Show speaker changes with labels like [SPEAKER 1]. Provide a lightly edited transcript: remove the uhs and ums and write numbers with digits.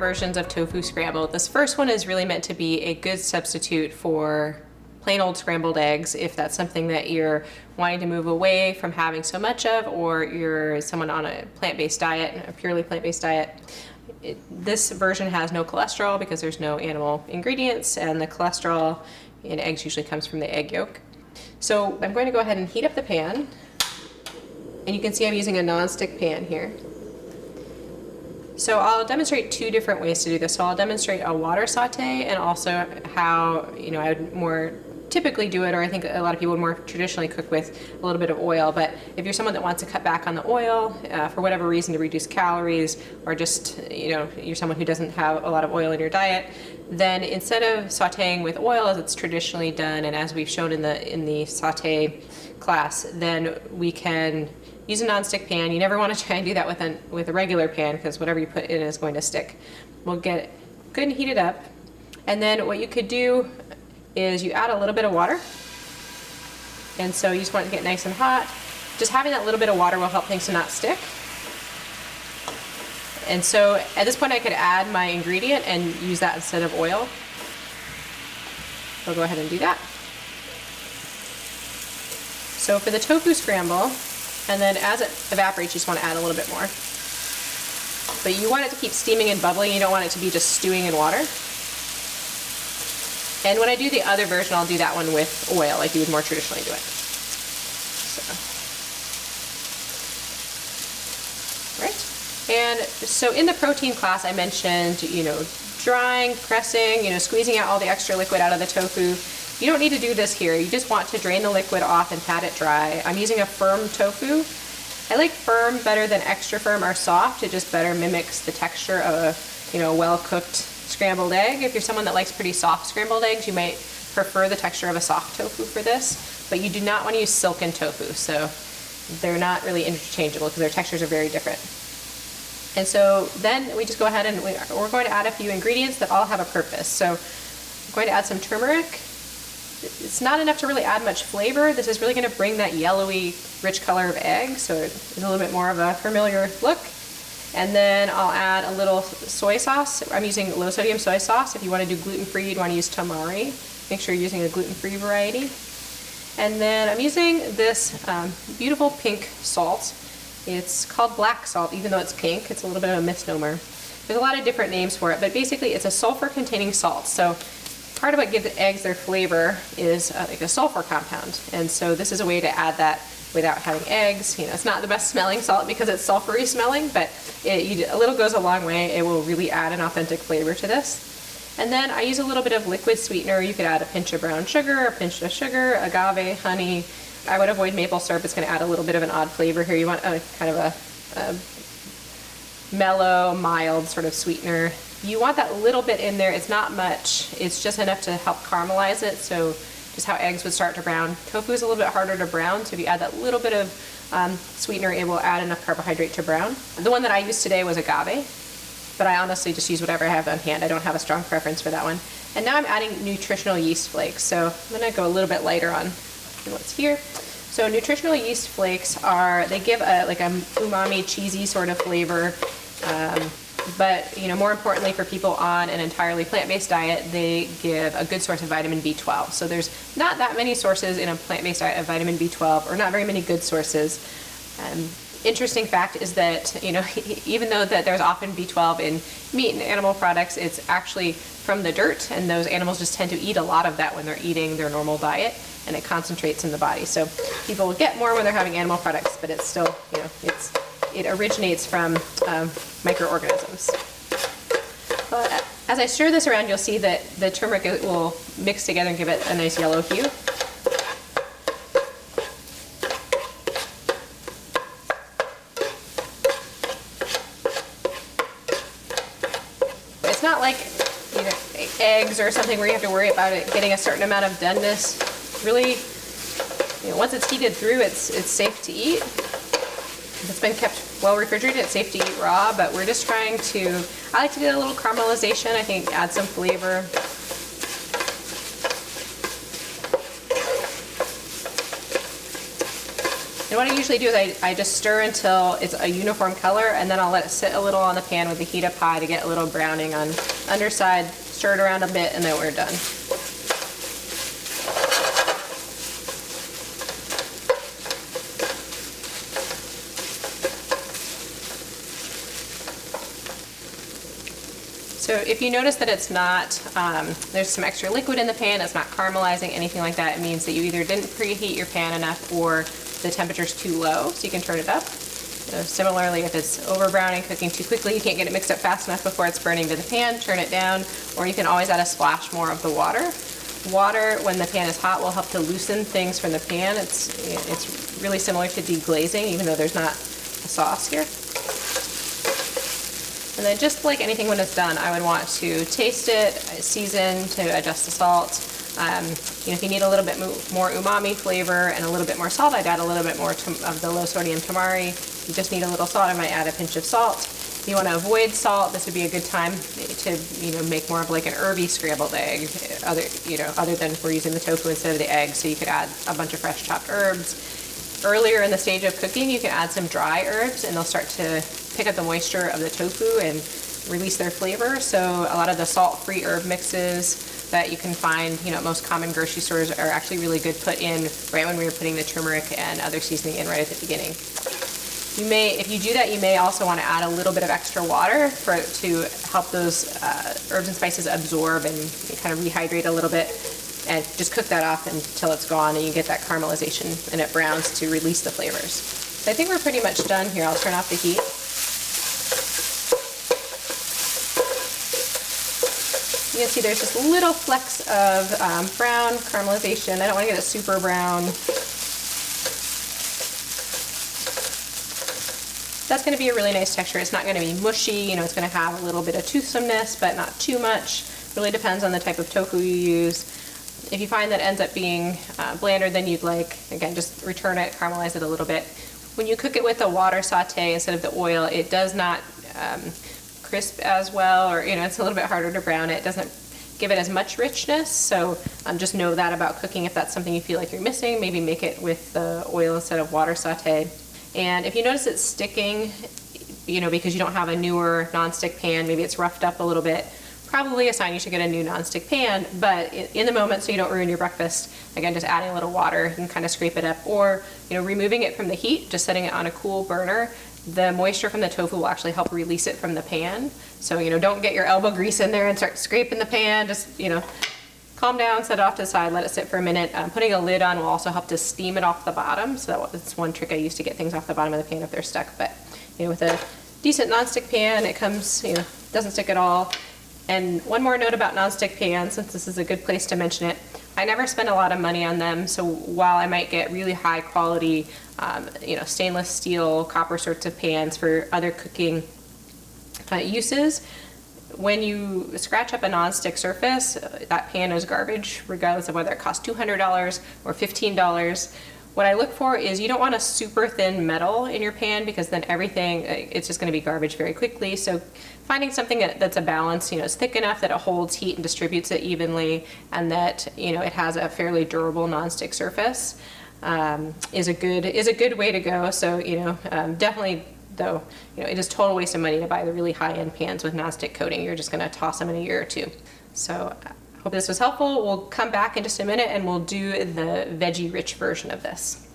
[SPEAKER 1] versions of tofu scramble. This first one is really meant to be a good substitute for plain old scrambled eggs if that's something that you're wanting to move away from having so much of, or you're someone on a plant-based diet, a purely plant-based diet. This version has no cholesterol because there's no animal ingredients, and the cholesterol in eggs usually comes from the egg yolk. So I'm going to go ahead and heat up the pan, and you can see I'm using a non-stick pan here. So I'll demonstrate two different ways to do this. So I'll demonstrate a water saute and also how, I would more typically do it, or I think a lot of people would more traditionally cook with a little bit of oil. But if you're someone that wants to cut back on the oil for whatever reason to reduce calories, or just, you're someone who doesn't have a lot of oil in your diet, then instead of sauteing with oil as it's traditionally done, and as we've shown in the saute class, then we can use a non-stick pan. You never want to try and do that with a regular pan, because whatever you put in is going to stick. We'll get it good and heated up. And then what you could do is you add a little bit of water. And so you just want it to get nice and hot. Just having that little bit of water will help things to not stick. And so at this point I could add my ingredient and use that instead of oil. We'll go ahead and do that. So for the tofu scramble, and then as it evaporates, you just want to add a little bit more. But you want it to keep steaming and bubbling. You don't want it to be just stewing in water. And when I do the other version, I'll do that one with oil, like you would more traditionally do it. Right? And so in the protein class, I mentioned, drying, pressing, squeezing out all the extra liquid out of the tofu. You don't need to do this here. You just want to drain the liquid off and pat it dry. I'm using a firm tofu. I like firm better than extra firm or soft. It just better mimics the texture of a well-cooked scrambled egg. If you're someone that likes pretty soft scrambled eggs, you might prefer the texture of a soft tofu for this. But you do not want to use silken tofu, so they're not really interchangeable because their textures are very different. And so then we just go ahead and we're going to add a few ingredients that all have a purpose. So I'm going to add some turmeric. It's not enough to really add much flavor. This is really going to bring that yellowy, rich color of egg, so it's a little bit more of a familiar look. And then I'll add a little soy sauce. I'm using low sodium soy sauce. If you want to do gluten-free, you'd want to use tamari. Make sure you're using a gluten-free variety. And then I'm using this beautiful pink salt. It's called black salt, even though it's pink. It's a little bit of a misnomer. There's a lot of different names for it, but basically it's a sulfur-containing salt. So part of what gives the eggs their flavor is like a sulfur compound, and so this is a way to add that without having eggs. It's not the best smelling salt because it's sulfury smelling, but a little goes a long way. It will really add an authentic flavor to this. And then I use a little bit of liquid sweetener. You could add a pinch of brown sugar, a pinch of sugar, agave, honey. I would avoid maple syrup. It's going to add a little bit of an odd flavor here. You want a kind of a mellow, mild sort of sweetener. You want that little bit in there. It's not much. It's just enough to help caramelize it, so just how eggs would start to brown. Tofu is a little bit harder to brown, so if you add that little bit of sweetener, it will add enough carbohydrate to brown. The one that I used today was agave, but I honestly just use whatever I have on hand. I don't have a strong preference for that one. And now I'm adding nutritional yeast flakes, so I'm going to go a little bit lighter on what's here. So nutritional yeast flakes they give like a umami, cheesy sort of flavor. But more importantly for people on an entirely plant-based diet, they give a good source of vitamin B12. So there's not that many sources in a plant-based diet of vitamin B12, or not very many good sources. Interesting fact is that even though that there's often B12 in meat and animal products, it's actually from the dirt, and those animals just tend to eat a lot of that when they're eating their normal diet, and it concentrates in the body. So people will get more when they're having animal products, but it's still it originates from microorganisms. But as I stir this around, you'll see that the turmeric will mix together and give it a nice yellow hue. It's not like eggs or something where you have to worry about it getting a certain amount of doneness. Really, once it's heated through, it's safe to eat. If it's been kept well refrigerated, it's safe to eat raw, but we're just trying to, I like to get a little caramelization, I think add some flavor. And what I usually do is I just stir until it's a uniform color, and then I'll let it sit a little on the pan with the heat up high to get a little browning on underside, stir it around a bit, and then we're done. So if you notice that it's not, there's some extra liquid in the pan, it's not caramelizing, anything like that, it means that you either didn't preheat your pan enough or the temperature's too low, so you can turn it up. Similarly, if it's over browning, cooking too quickly, you can't get it mixed up fast enough before it's burning to the pan, turn it down, or you can always add a splash more of the water. Water, when the pan is hot, will help to loosen things from the pan. It's really similar to deglazing, even though there's not a sauce here. And then just like anything when it's done, I would want to taste it, season to adjust the salt. If you need a little bit more umami flavor and a little bit more salt, I'd add a little bit more of the low sodium tamari. If you just need a little salt, I might add a pinch of salt. If you want to avoid salt, this would be a good time to make more of like an herby scrambled egg, other than we're using the tofu instead of the egg, so you could add a bunch of fresh chopped herbs. Earlier in the stage of cooking, you can add some dry herbs and they'll start to pick up the moisture of the tofu and release their flavor. So a lot of the salt-free herb mixes that you can find, at most common grocery stores are actually really good put in right when we were putting the turmeric and other seasoning in right at the beginning. If you do that, you may also want to add a little bit of extra water to help those herbs and spices absorb and kind of rehydrate a little bit, and just cook that off until it's gone and you get that caramelization and it browns to release the flavors. So I think we're pretty much done here. I'll turn off the heat. You can see there's just little flecks of brown caramelization. I don't want to get it super brown. That's going to be a really nice texture. It's not going to be mushy, it's going to have a little bit of toothsomeness, but not too much. Really depends on the type of tofu you use. If you find that it ends up being blander than you'd like, again, just return it, caramelize it a little bit. When you cook it with a water saute instead of the oil, it does not crisp as well, or it's a little bit harder to brown it. It doesn't give it as much richness, so just know that about cooking. If that's something you feel like you're missing, maybe make it with the oil instead of water saute. And if you notice it's sticking, because you don't have a newer nonstick pan, maybe it's roughed up a little bit, probably a sign you should get a new nonstick pan. But in the moment, so you don't ruin your breakfast, again, just adding a little water, you can kind of scrape it up, or removing it from the heat, just setting it on a cool burner. The moisture from the tofu will actually help release it from the pan. So don't get your elbow grease in there and start scraping the pan. Just calm down, set it off to the side, let it sit for a minute. Putting a lid on will also help to steam it off the bottom. So that's one trick I use to get things off the bottom of the pan if they're stuck. But with a decent nonstick pan, it comes, doesn't stick at all. And one more note about nonstick pans, since this is a good place to mention it, I never spend a lot of money on them. So while I might get really high quality, stainless steel, copper sorts of pans for other cooking uses, when you scratch up a nonstick surface, that pan is garbage, regardless of whether it costs $200 or $15. What I look for is you don't want a super thin metal in your pan, because then it's just going to be garbage very quickly. So finding something that's a balance, is thick enough that it holds heat and distributes it evenly, and that it has a fairly durable nonstick surface, is a good way to go. So definitely, though, it is total waste of money to buy the really high-end pans with nonstick coating. You're just going to toss them in a year or two. So hope this was helpful. We'll come back in just a minute and we'll do the veggie rich version of this.